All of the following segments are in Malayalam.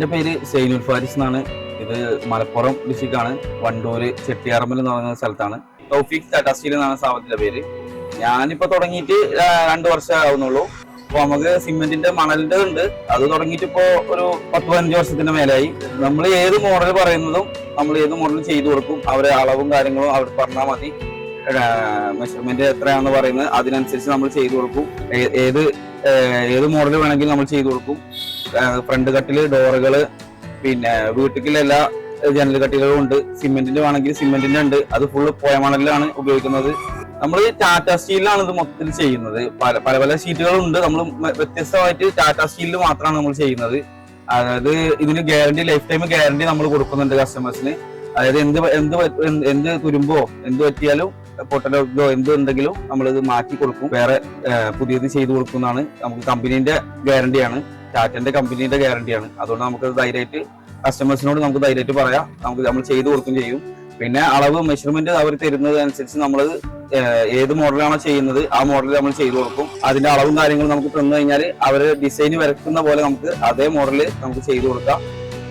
എൻ്റെ പേര് സൈനുൽ ഫാരിസ് എന്നാണ്. ഇത് മലപ്പുറം ഡിസ്ട്രിക്റ്റാണ്. വണ്ടൂര് ചെട്ടിയാറമ്പൽ എന്ന് പറയുന്ന സ്ഥലത്താണ്. തൗഫീഖ് ടാറ്റാ സ്റ്റീൽ എന്നാണ് സ്ഥാപനത്തിന്റെ പേര്. ഞാനിപ്പോൾ തുടങ്ങിയിട്ട് 2 വർഷം ആവുന്നുള്ളൂ. അപ്പോൾ നമുക്ക് സിമെന്റിന്റെ മണലിന്റെ ഉണ്ട്. അത് തുടങ്ങിയിട്ട് ഇപ്പോൾ ഒരു 10-15 വർഷത്തിന്റെ മേലായി. നമ്മൾ ഏത് മോഡൽ പറയുന്നതും നമ്മൾ ഏത് മോഡൽ ചെയ്തു കൊടുക്കും. അവരെ അളവും കാര്യങ്ങളും അവർ പറഞ്ഞാൽ മതി. മെഷർമെന്റ് എത്രയാണെന്ന് പറയുന്നത് അതിനനുസരിച്ച് നമ്മൾ ചെയ്തു കൊടുക്കും. ഏത് മോഡൽ വേണമെങ്കിലും നമ്മൾ ചെയ്തു കൊടുക്കും. ഫ്രണ്ട് കട്ടില്, ഡോറുകള്, പിന്നെ വീട്ടിലെ എല്ലാ ജനൽ കട്ടിലുകളും ഉണ്ട്. സിമെന്റിന്റെ വേണമെങ്കിൽ സിമെന്റിന്റെ ഉണ്ട്. അത് ഫുള്ള് പോയ മണലിലാണ് ഉപയോഗിക്കുന്നത്. നമ്മൾ ടാറ്റാ സ്റ്റീലിലാണ് ഇത് മൊത്തത്തിൽ ചെയ്യുന്നത്. പല ഷീറ്റുകളുണ്ട്. നമ്മൾ വ്യത്യസ്തമായിട്ട് ടാറ്റാ സ്റ്റീലിൽ മാത്രമാണ് നമ്മൾ ചെയ്യുന്നത്. അതായത് ഇതിന് ഗ്യാരണ്ടി, ലൈഫ് ടൈം ഗ്യാരണ്ടി നമ്മൾ കൊടുക്കുന്നുണ്ട് കസ്റ്റമേഴ്സിന്. അതായത് എന്ത് തുരുമ്പോ എന്ത് പറ്റിയാലും പൊട്ടലോ എന്ത് ഉണ്ടെങ്കിലും നമ്മളിത് മാറ്റി കൊടുക്കും. വേറെ പുതിയത് ചെയ്തു കൊടുക്കുന്നതാണ്. നമുക്ക് കമ്പനീന്റെ ഗ്യാരണ്ടിയാണ്, ടാറ്റന്റെ കമ്പനീന്റെ ഗ്യാരണ്ടിയാണ്. അതുകൊണ്ട് നമുക്ക് ധൈര്യമായിട്ട് കസ്റ്റമേഴ്സിനോട് നമുക്ക് ധൈര്യമായിട്ട് പറയാം. നമ്മൾ ചെയ്തു കൊടുക്കുകയും ചെയ്യും. പിന്നെ അളവ് മെഷർമെന്റ് അവർ തരുന്നത് അനുസരിച്ച് നമ്മൾ ഏത് മോഡലാണോ ചെയ്യുന്നത് ആ മോഡൽ നമ്മൾ ചെയ്തു കൊടുക്കും. അതിന്റെ അളവും കാര്യങ്ങളും നമുക്ക് തന്നു കഴിഞ്ഞാൽ അവർ ഡിസൈൻ വരക്കുന്ന പോലെ നമുക്ക് അതേ മോഡല് നമുക്ക് ചെയ്തു കൊടുക്കാം.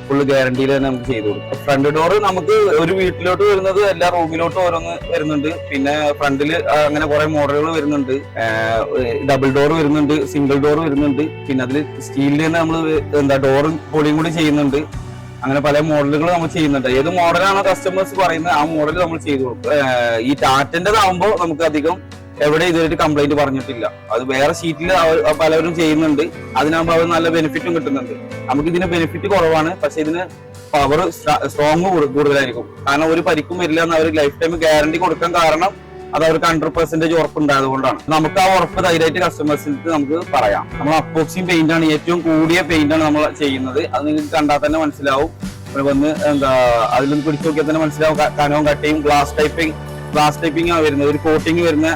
ഫുള്ള് ഗ്യാരണ്ടിയിൽ തന്നെ നമുക്ക് ചെയ്തു കൊടുക്കും. ഫ്രണ്ട് ഡോർ നമുക്ക് ഒരു വീട്ടിലോട്ട് വരുന്നത് എല്ലാ റൂമിലോട്ടും ഓരോന്ന് വരുന്നുണ്ട്. പിന്നെ ഫ്രണ്ടില് അങ്ങനെ കുറെ മോഡലുകൾ വരുന്നുണ്ട്. ഡബിൾ ഡോർ വരുന്നുണ്ട്, സിംഗിൾ ഡോർ വരുന്നുണ്ട്. പിന്നെ അതിൽ സ്റ്റീലിൽ തന്നെ നമ്മൾ ഡോറും പൊളിയും കൂടി ചെയ്യുന്നുണ്ട്. അങ്ങനെ പല മോഡലുകൾ നമ്മൾ ചെയ്യുന്നുണ്ട്. ഏത് മോഡലാണോ കസ്റ്റമേഴ്സ് പറയുന്നത് ആ മോഡൽ നമ്മൾ ചെയ്തു കൊടുക്കും. ഈ ടാറ്റൻ്റെതാവുമ്പോൾ നമുക്ക് അധികം എവിടെ ഇതുവരെ കംപ്ലൈന്റ് പറഞ്ഞിട്ടില്ല. അത് വേറെ ഷീറ്റിൽ പലരും ചെയ്യുന്നുണ്ട്. അതിനാകുമ്പോൾ അവർ നല്ല ബെനിഫിറ്റും കിട്ടുന്നുണ്ട്. നമുക്ക് ഇതിന് ബെനിഫിറ്റ് കുറവാണ്, പക്ഷെ ഇതിന് പവർ സ്ട്രോങ് കൂടുതലായിരിക്കും. കാരണം ഒരു പരിക്കും വരില്ല എന്ന് അവർ ലൈഫ് ടൈം ഗ്യാരണ്ടി കൊടുക്കാൻ കാരണം അത് അവർക്ക് 100% ഉറപ്പുണ്ടായത് കൊണ്ടാണ്. നമുക്ക് ആ ഉറപ്പ് ധൈര്യമായിട്ട് കസ്റ്റമേഴ്സിന് നമുക്ക് പറയാം. നമ്മൾ അപ്പോക്സിങ് പെയിന്റ് ആണ്, ഏറ്റവും കൂടിയ പെയിന്റ് ആണ് നമ്മൾ ചെയ്യുന്നത്. അത് നിങ്ങൾക്ക് കണ്ടാൽ തന്നെ മനസ്സിലാവും. വന്ന് അതിലൊന്ന് പിടിച്ചു നോക്കിയാൽ തന്നെ മനസ്സിലാവും. കനവും കട്ടയും ഗ്ലാസ് ടൈപ്പിംഗ് ആണ് വരുന്നത്. ഒരു കോട്ടിങ് വരുന്ന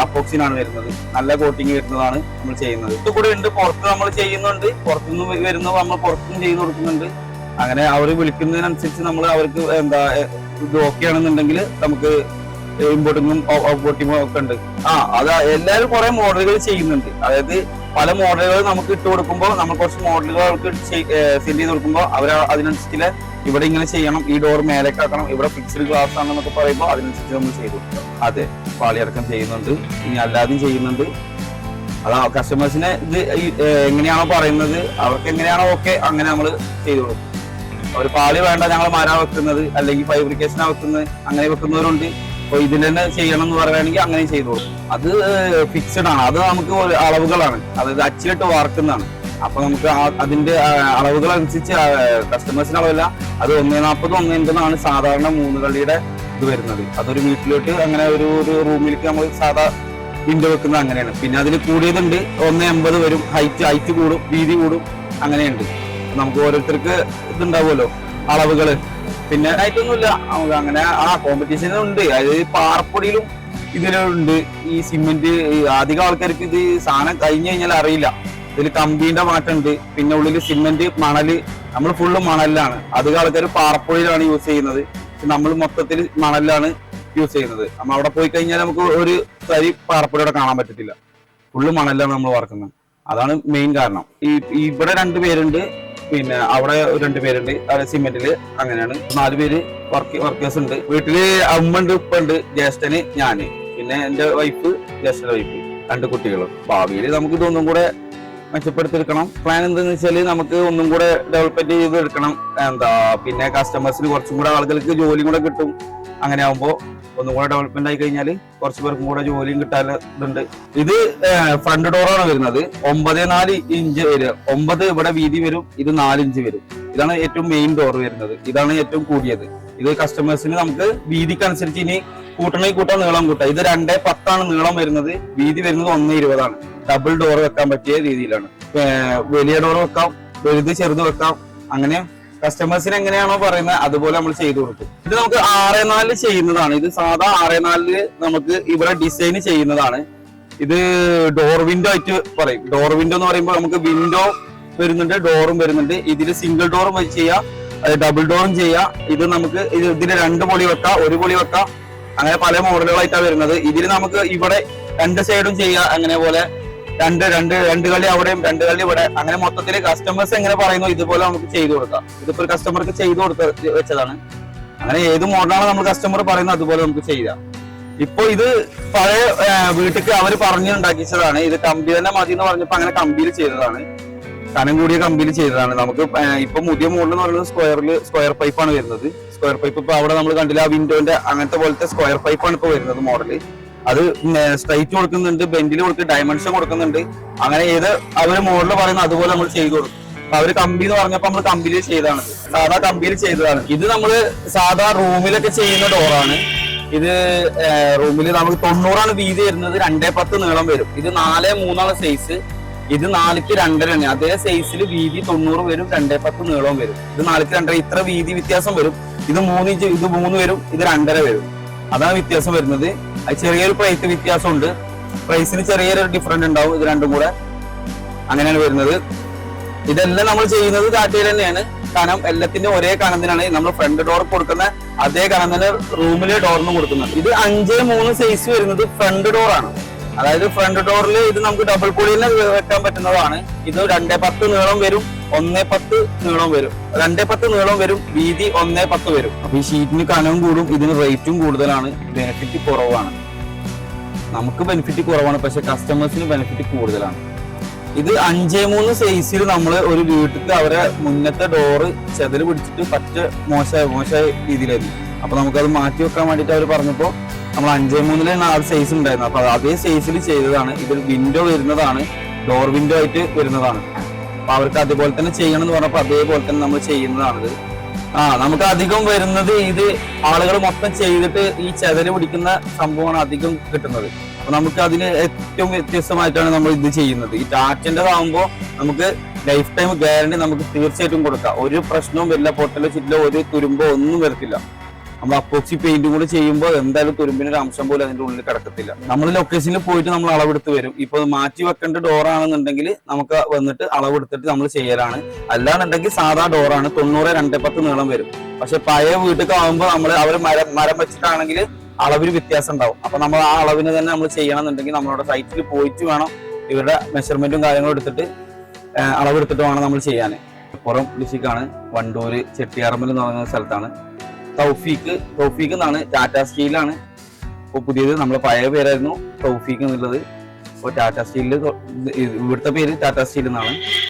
അപ്പോക്സിനാണ് വരുന്നത്. നല്ല കോട്ടിങ് വരുന്നതാണ് നമ്മൾ ചെയ്യുന്നത്. ഇത് കൂടെ ഉണ്ട്, പുറത്ത് നമ്മൾ ചെയ്യുന്നുണ്ട്. പുറത്തുനിന്ന് വരുന്നത് നമ്മൾ പുറത്തുനിന്ന് ചെയ്ത് കൊടുക്കുന്നുണ്ട്. അങ്ങനെ അവർ വിളിക്കുന്നതിനനുസരിച്ച് നമ്മൾ അവർക്ക് ഇത് ഓക്കെ ആണെന്നുണ്ടെങ്കിൽ നമുക്ക് ഇമ്പോർട്ടിങ്ങും ഔട്ട്പോർട്ടിങ്ങും ഒക്കെ ഉണ്ട്. അത് എല്ലാവരും കുറെ മോഡലുകൾ ചെയ്യുന്നുണ്ട്. അതായത് പല മോഡലുകൾ നമുക്ക് ഇട്ട് കൊടുക്കുമ്പോൾ നമ്മൾ കുറച്ച് മോഡലുകൾ അവർക്ക് സെൻഡ് ചെയ്ത് കൊടുക്കുമ്പോൾ അവർ അതിനനുസരിച്ച് ഇവിടെ ഇങ്ങനെ ചെയ്യണം, ഈ ഡോർ മേലേക്ക് ആക്കണം, ഇവിടെ ഫിക്സ്ഡ് ഗ്ലാസ് ആണെന്നൊക്കെ പറയുമ്പോൾ അതിനനുസരിച്ച് നമ്മൾ ചെയ്തു കൊടുക്കും. അതെ, പാളിയടക്കം ചെയ്യുന്നുണ്ട്, ഇനി അല്ലാതെയും ചെയ്യുന്നുണ്ട്. അതാ കസ്റ്റമേഴ്സിനെ ഇത് എങ്ങനെയാണോ പറയുന്നത് അവർക്ക് എങ്ങനെയാണോ ഓക്കെ അങ്ങനെ നമ്മൾ ചെയ്തു കൊടുക്കും. അവർ പാളി വേണ്ട ഞങ്ങൾ മര വെക്കുന്നത് അല്ലെങ്കിൽ ഫൈബ്രിക്കേഷനാ വെക്കുന്നത്, അങ്ങനെ വെക്കുന്നവരുണ്ട്. അപ്പൊ ഇതിൽ തന്നെ ചെയ്യണം എന്ന് പറയുകയാണെങ്കിൽ അങ്ങനെ ചെയ്തു കൊടുക്കും. അത് ഫിക്സഡ് ആണ്. അത് നമുക്ക് അളവുകളാണ്, അതായത് അച്ചിലിട്ട് വാർക്കുന്നതാണ്. അപ്പൊ നമുക്ക് അതിന്റെ അളവുകൾ അനുസരിച്ച് കസ്റ്റമേഴ്സിന് അളവല്ല, അത് 140, 180 സാധാരണ 3 കള്ളിയുടെ ഇത് വരുന്നത്. അതൊരു വീട്ടിലോട്ട് അങ്ങനെ ഒരു റൂമിലേക്ക് നമ്മൾ സാധാ വിൻഡോ വെക്കുന്നത് അങ്ങനെയാണ്. പിന്നെ അതിന് കൂടിയതുണ്ട്, 180 വരും. ഹൈറ്റ് കൂടും, വീതി കൂടും, അങ്ങനെയുണ്ട്. നമുക്ക് ഓരോരുത്തർക്ക് ഇതുണ്ടാവുമല്ലോ അളവുകള്. പിന്നെ ആയിട്ടൊന്നുമില്ല, നമുക്ക് അങ്ങനെ കോമ്പറ്റീഷനും ഉണ്ട്. അതായത് പാറപ്പൊടിയിലും ഇതിലുണ്ട്. ഈ സിമെന്റ് അധികം ആൾക്കാർക്ക് ഇത് സാധനം കഴിഞ്ഞു കഴിഞ്ഞാൽ അറിയില്ല. ഇതിൽ കമ്പീന്റെ മാറ്റമുണ്ട്. പിന്നെ ഉള്ളിൽ സിമെന്റ്, മണല്, നമ്മൾ ഫുള്ള് മണലിലാണ്. അധികം ആൾക്കാർ പാറപ്പൊടിയിലാണ് യൂസ് ചെയ്യുന്നത്. നമ്മൾ മൊത്തത്തിൽ മണലിലാണ് യൂസ് ചെയ്യുന്നത്. നമ്മൾ അവിടെ പോയി കഴിഞ്ഞാൽ നമുക്ക് ഒരു തരി പാറപ്പൊടിയോടെ കാണാൻ പറ്റത്തില്ല. ഫുള്ള് മണലിലാണ് നമ്മൾ വറക്കുന്നത്. അതാണ് മെയിൻ കാരണം. ഇവിടെ 2 പേരുണ്ട്, പിന്നെ അവിടെ 2 പേരുണ്ട് സിമെന്റില്. അങ്ങനെയാണ് 4 പേര് വർക്കേഴ്സ് ഉണ്ട്. വീട്ടില് അമ്മ ഉണ്ട്, ഉപ്പ ഉണ്ട്, ജ്യേഷ്ഠന്, ഞാന്, പിന്നെ എന്റെ വൈഫ്, ജ്യേഷ്ഠന്റെ വൈഫ്, 2 കുട്ടികളും. ഭാവിയിൽ നമുക്ക് ഇതൊന്നും കൂടെ മെച്ചപ്പെടുത്തിയെടുക്കണം. പ്ലാൻ എന്താന്ന് വെച്ചാല് നമുക്ക് ഒന്നും കൂടെ ഡെവലപ്മെന്റ് ചെയ്ത് എടുക്കണം. പിന്നെ കസ്റ്റമേഴ്സിന് കുറച്ചും കൂടെ ആളുകൾക്ക് ജോലിയും കൂടെ കിട്ടും. അങ്ങനെ ആവുമ്പോ ഒന്നും കൂടെ ഡെവലപ്മെന്റ് ആയി കഴിഞ്ഞാൽ കുറച്ച് പേർക്കും കൂടെ ജോലിയും കിട്ടാൻ ഇതുണ്ട്. ഇത് ഫ്രണ്ട് ഡോറാണ് വരുന്നത്. 9.4 ഇഞ്ച് വരും. 9 ഇവിടെ വീതി വരും, ഇത് 4 ഇഞ്ച് വരും. ഇതാണ് ഏറ്റവും മെയിൻ ഡോർ വരുന്നത്. ഇതാണ് ഏറ്റവും കൂടിയത്. ഇത് കസ്റ്റമേഴ്സിന് നമുക്ക് വീതിക്കനുസരിച്ച് ഇനി കൂട്ടണമെങ്കിൽ കൂട്ടാൻ, നീളം കൂട്ടാം. ഇത് 2.10 നീളം വരുന്നത്, വീതി വരുന്നത് 1.20. ഡബിൾ ഡോർ വെക്കാൻ പറ്റിയ രീതിയിലാണ്. വലിയ ഡോർ വെക്കാം, വലുത് ചെറുത് വെക്കാം. അങ്ങനെ കസ്റ്റമേഴ്സിന് എങ്ങനെയാണോ പറയുന്നത് അതുപോലെ നമ്മൾ ചെയ്തു കൊടുക്കും. ഇത് നമുക്ക് 6.4 ചെയ്യുന്നതാണ്. ഇത് സാധാ 6.4 നമുക്ക് ഇവിടെ ഡിസൈൻ ചെയ്യുന്നതാണ്. ഇത് ഡോർ വിൻഡോ ആയിട്ട് പറയും. ഡോർ വിൻഡോ എന്ന് പറയുമ്പോൾ നമുക്ക് വിൻഡോ വരുന്നുണ്ട്, ഡോറും വരുന്നുണ്ട്. ഇതിൽ സിംഗിൾ ഡോറും ചെയ്യാം, ഡബിൾ ഡോറും ചെയ്യാം. ഇത് നമുക്ക് ഇതിൽ 2 പൊളി വെക്കാം, 1 പൊളി വെക്കാം. അങ്ങനെ പല മോഡലുകളായിട്ടാണ് വരുന്നത്. ഇതിൽ നമുക്ക് ഇവിടെ 2 സൈഡും ചെയ്യാം. അങ്ങനെ പോലെ രണ്ട് കളി അവിടെയും 2 കളി ഇവിടെ, അങ്ങനെ മൊത്തത്തിൽ കസ്റ്റമേഴ്സ് എങ്ങനെ പറയുന്നു ഇതുപോലെ നമുക്ക് ചെയ്തു കൊടുക്കാം. ഇതിപ്പോ ഒരു കസ്റ്റമർക്ക് ചെയ്തു കൊടുത്ത് വെച്ചതാണ്. അങ്ങനെ ഏത് മോഡലാണ് നമ്മൾ കസ്റ്റമർ പറയുന്നത് അതുപോലെ നമുക്ക് ചെയ്യാം. ഇപ്പൊ ഇത് പഴയ വീട്ടിലേക്ക് അവര് പറഞ്ഞുണ്ടാക്കിച്ചതാണ്. ഇത് കമ്പി തന്നെ മതി എന്ന് പറഞ്ഞപ്പോ അങ്ങനെ കമ്പിയിൽ ചെയ്തതാണ്, കനം കൂടിയ കമ്പിയിൽ ചെയ്തതാണ്. നമുക്ക് ഇപ്പൊ പുതിയ മോഡൽ എന്ന് പറയുന്നത് സ്ക്വയർ പൈപ്പാണ് വരുന്നത്. സ്ക്വയർ പൈപ്പ് ഇപ്പൊ അവിടെ നമ്മൾ കണ്ടില്ല, ആ വിൻഡോന്റെ അങ്ങനത്തെ പോലത്തെ സ്ക്വയർ പൈപ്പാണ് ഇപ്പൊ വരുന്നത് മോഡല്. അത് സ്ട്രൈറ്റ് കൊടുക്കുന്നുണ്ട്, ബെൻഡിൽ കൊടുക്കും, ഡയമെൻഷൻ കൊടുക്കുന്നുണ്ട്. അങ്ങനെ ഏത് അവര് മോഡൽ പറയുന്നത് അതുപോലെ നമ്മൾ ചെയ്തു കൊടുക്കും. അവര് കമ്പി എന്ന് പറഞ്ഞപ്പോ നമ്മൾ കമ്പിയിൽ ചെയ്തതാണ്, സാധാ കമ്പിയിൽ ചെയ്തതാണ്. ഇത് നമ്മള് സാധാ റൂമിലൊക്കെ ചെയ്യുന്ന ഡോറാണ്. ഇത് റൂമിൽ നമുക്ക് 90 വീതി വരുന്നത്, 2.10 നീളം വരും. ഇത് 4.3 സൈസ്, ഇത് 4ക്ക് 2.5. അതേ സൈസിൽ വീതി 90 വരും, 2.10 നീളവും വരും. ഇത് 4ക്ക് 2.5, ഇത്ര വീതി വ്യത്യാസം വരും. ഇത് 3 ഇഞ്ച്, ഇത് 3 വരും, ഇത് 2.5 വരും. അതാണ് വ്യത്യാസം വരുന്നത്. അത് ചെറിയൊരു പ്രൈസ് വ്യത്യാസമുണ്ട്, പ്രൈസിന് ചെറിയൊരു ഡിഫറൻറ്റ് ഉണ്ടാവും. ഇത് രണ്ടും കൂടെ അങ്ങനെയാണ് വരുന്നത്. ഇതെല്ലാം നമ്മൾ ചെയ്യുന്നത് ടാറ്റയിൽ തന്നെയാണ്. കനം എല്ലാത്തിന്റെ ഒരേ കനം തന്നെയാണ്. നമ്മൾ ഫ്രണ്ട് ഡോർ കൊടുക്കുന്ന അതേ കനം തന്നെ റൂമിലെ ഡോറിന് കൊടുക്കുന്നുണ്ട്. ഇത് 5.3 സൈസ് വരുന്നത് ഫ്രണ്ട് ഡോർ ആണ്. അതായത് ഫ്രണ്ട് ഡോറിൽ ഇത് നമുക്ക് ഡബിൾ പൊളിയിൽ വെക്കാൻ പറ്റുന്നതാണ്. ഇത് 2.10 നീളം വരും, 1.10 നീളം വരും, 2.10 നീളം വരും, വീതി 1.10 വരും. അപ്പൊ ഈ ഷീറ്റിന് കനവും കൂടും, ഇതിന് റേറ്റും കൂടുതലാണ്, ബെനിഫിറ്റ് കുറവാണ്. നമുക്ക് ബെനിഫിറ്റ് കുറവാണ്, പക്ഷെ കസ്റ്റമേഴ്സിന് ബെനിഫിറ്റ് കൂടുതലാണ്. ഇത് 5.3 സൈസിൽ നമ്മൾ ഒരു വീട്ടിൽ അവരെ മുന്നത്തെ ഡോറ് ചെതല് പിടിച്ചിട്ട് പറ്റ മോശമായ രീതിയിലായിരുന്നു. അപ്പൊ നമുക്കത് മാറ്റി വെക്കാൻ വേണ്ടിട്ട് അവർ പറഞ്ഞപ്പോ നമ്മൾ 5.3 ആ സൈസ് ഉണ്ടായിരുന്നു. അപ്പൊ അതേ സൈസിൽ ചെയ്തതാണ്. ഇതിൽ വിൻഡോ വരുന്നതാണ്, ഡോർ വിൻഡോ ആയിട്ട് വരുന്നതാണ്. അപ്പൊ അവർക്ക് അതുപോലെ തന്നെ ചെയ്യണം എന്ന് പറഞ്ഞപ്പോ അതേപോലെ തന്നെ നമ്മൾ ചെയ്യുന്നതാണിത്. നമുക്ക് അധികം വരുന്നത് ഇത് ആളുകൾ മൊത്തം ചെയ്തിട്ട് ഈ ചെതല് പിടിക്കുന്ന സംഭവമാണ് അധികം കിട്ടുന്നത്. അപ്പൊ നമുക്ക് അതിന് ഏറ്റവും വ്യത്യസ്തമായിട്ടാണ് നമ്മൾ ഇത് ചെയ്യുന്നത്. ഈ ടാറ്റൻ്റെതാകുമ്പോൾ നമുക്ക് ലൈഫ് ടൈം ഗ്യാരണ്ടി നമുക്ക് തീർച്ചയായിട്ടും കൊടുക്കാം. ഒരു പ്രശ്നവും വരില്ല, പൊട്ടലോ ചില്ലോ ഒരു തുരുമ്പോ ഒന്നും വരത്തില്ല. നമ്മൾ അപ്പോക്സി പെയിന്റും കൂടി ചെയ്യുമ്പോൾ എന്തായാലും തുരുമ്പിനൊരു അംശം പോലും അതിന്റെ ഉള്ളിൽ കിടക്കത്തില്ല. നമ്മൾ ലൊക്കേഷനിൽ പോയിട്ട് നമ്മൾ അളവെടുത്ത് വരും. ഇപ്പൊ മാറ്റി വെക്കേണ്ട ഡോറാണെന്നുണ്ടെങ്കിൽ നമുക്ക് വന്നിട്ട് അളവെടുത്തിട്ട് നമ്മൾ ചെയ്യലാണ്. അല്ലാന്നുണ്ടെങ്കിൽ സാധാ ഡോറാണ്, 90 2.10 നീളം വരും. പക്ഷെ പഴയ വീട്ടിലേക്ക് ആകുമ്പോൾ നമ്മൾ അവർ മരം വെച്ചിട്ടാണെങ്കിൽ അളവിൽ വ്യത്യാസം ഉണ്ടാവും. അപ്പൊ നമ്മൾ ആ അളവിന് തന്നെ നമ്മൾ ചെയ്യണമെന്നുണ്ടെങ്കിൽ നമ്മളവിടെ സൈറ്റിൽ പോയിട്ട് വേണം ഇവരുടെ മെഷർമെന്റും കാര്യങ്ങളും എടുത്തിട്ട് അളവെടുത്തിട്ട് വേണം നമ്മൾ ചെയ്യാൻ. പുറം ഡിസ്ട്രിക്റ്റാണ്, വണ്ടൂര് ചെട്ടിയാറമ്പൽ എന്ന് പറയുന്ന സ്ഥലത്താണ്. തൗഫീഖ് എന്നാണ്, ടാറ്റ സ്റ്റീലാണ് ഇപ്പോൾ പുതിയത്. നമ്മളെ പഴയ പേരായിരുന്നു തൗഫീഖ് എന്നുള്ളത്. ഇപ്പോൾ ടാറ്റ സ്റ്റീലിൽ ഇവിടുത്തെ പേര് ടാറ്റ സ്റ്റീൽ എന്നാണ്.